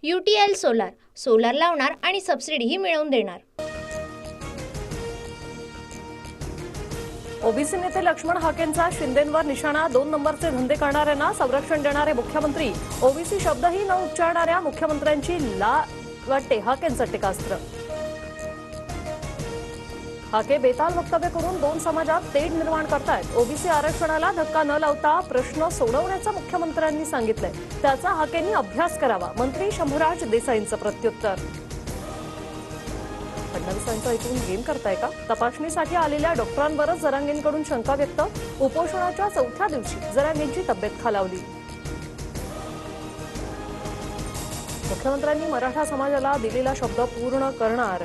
UTL solar, solar लावणार आणि सबसिडीही मिळवून देणार। ओबीसी नेते लक्ष्मण हाकेंचा शिंदेंवर निशाणा, 2 नंबरचे धंदे करणाऱ्यांना संरक्षण देणारे मुख्यमंत्री। ओबीसी शब्दही न उच्चारणाऱ्या मुख्यमंत्र्यांची वाटते हाकेंचं टीकास्त्र। हाके बेताल वक्तव्य करून 2 समाजात तेढ निर्माण करतायत। ओबीसी आरक्षणाला धक्का न लावता प्रश्न सोडवण्याचं मुख्यमंत्र्यांनी सांगितलंय, त्याचा हाकेंनी अभ्यास करावा। मंत्री शंभूराज देसाईंचं प्रत्युत्तर। फडणवीसांचं ऐकून गेम करताय का? तपासणीसाठी आलेल्या डॉक्टरांवरच जरांगेंकडून शंका व्यक्त। उपोषणाच्या 4थ्या दिवशी जरांगेंची तब्येत खालावली। मुख्यमंत्र्यांनी मराठा समाजाला दिलेला शब्द पूर्ण करणार।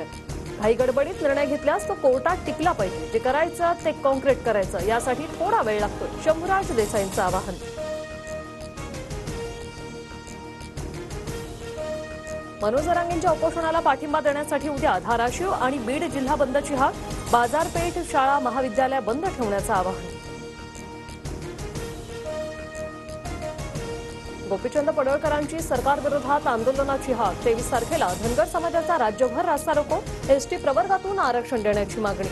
काही गडबडीत निर्णय घेतल्यास तो कोर्टात टिकला पाहिजे। जे करायचं ते कॉन्क्रीट करायचं, यासाठी थोडा वेळ लागतो। शंभूराज देसाईंचं आवाहन। मनोज जरांगेंच्या उपोषणाला पाठिंबा देण्यासाठी उद्या धाराशिव आणि बीड जिल्हा बंदची हाक। बाजारपेठ, शाळा, महाविद्यालय बंद ठेवण्याचं आवाहन। गोपीचंद पडळकरांची सरकारविरोधात आंदोलनाची हाक। 23 तारखेला धनगर समाजाचा राज्यभर रास्ता रोको। एसटी प्रवर्गातून आरक्षण देण्याची मागणी।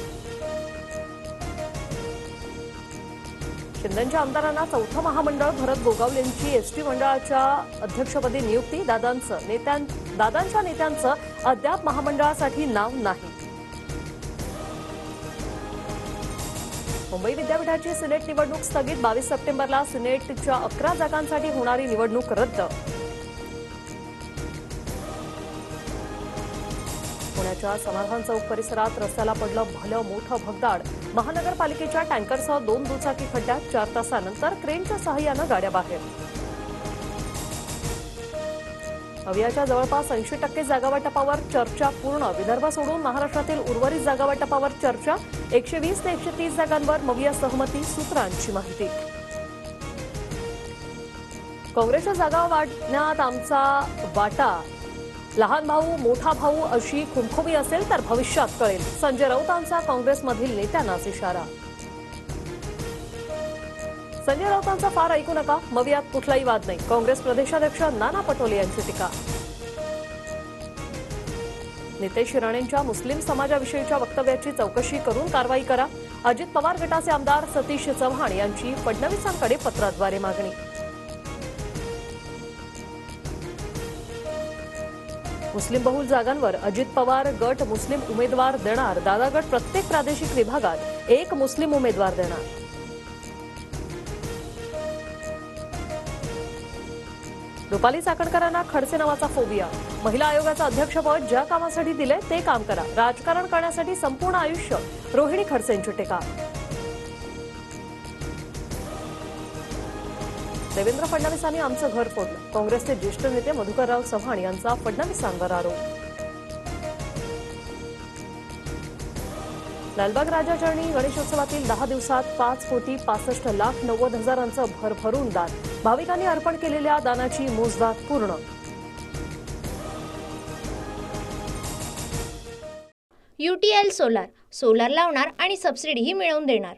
शिंदेच्या आमदारांना 4थं महामंडळ, भरत गोगावलेंची एसटी मंडळाच्या अध्यक्षपदी नियुक्ती। दादांच्या नेत्यांचं अद्याप महामंडळासाठी नाव नाही। मुंबई विद्यापीठाची सिनेट निवडणूक स्थगित। 22 सप्टेंबरला सिनेटच्या 11 जागांसाठी होणारी निवडणूक रद्द। पुण्याच्या समाधान चौक परिसरात रस्त्याला पडलं भलं मोठं भगदाड। महानगरपालिकेच्या टँकरसह 2 दुचाकी खड्ड्यात। 4 तासानंतर क्रेनच्या सहाय्यानं गाड्या बाहेर। अवियाच्या जवळपास 80% जागावाटपावर चर्चा पूर्ण। विदर्भ सोडून महाराष्ट्रातील उर्वरित जागावाटपावर चर्चा। 120 ते 130 जागांवर मविया सहमती, सूत्रांची माहिती। काँग्रेसच्या जागा वाढण्यात आमचा वाटा, लहान भाऊ मोठा भाऊ अशी खुमखुमी असेल तर भविष्यात कळेल। संजय राऊतांचा काँग्रेसमधील नेत्यांनाच इशारा। संजय राऊतांचा फार ऐकू नका, मवियात कुठलाही वाद नाही। काँग्रेस प्रदेशाध्यक्ष नाना पटोले यांची टीका। नितेश राणेंच्या मुस्लिम समाजाविषयीच्या वक्तव्याची चौकशी करून कारवाई करा। अजित पवार गटाचे आमदार सतीश चव्हाण यांची फडणवीसांकडे पत्राद्वारे मागणी। मुस्लिम बहुल जागांवर अजित पवार गट मुस्लिम उमेदवार देणार। दादा गट प्रत्येक प्रादेशिक विभागात 1 मुस्लिम उमेदवार देणार। रुपाली चाकणकरांना खडसे नावाचा फोबिया। महिला आयोगाचं अध्यक्षपद ज्या कामासाठी दिले ते काम करा। राजकारण करण्यासाठी संपूर्ण आयुष्य, रोहिणी खडसेंची टीका। देवेंद्र फडणवीसांनी आमचं घर फोडलं। काँग्रेसचे ज्येष्ठ नेते मधुकरराव चव्हाण यांचा फडणवीसांवर आरोप। लालबाग राजाचरणी गणेशोत्सवातील 10 दिवसात 5,65,90,000 भरभरून दान। भाविकांनी अर्पण केलेल्या दानाची मोजदाद पूर्ण। UTL सोलार, सोलार लावणार आणि सबसिडीही मिळवून देणार।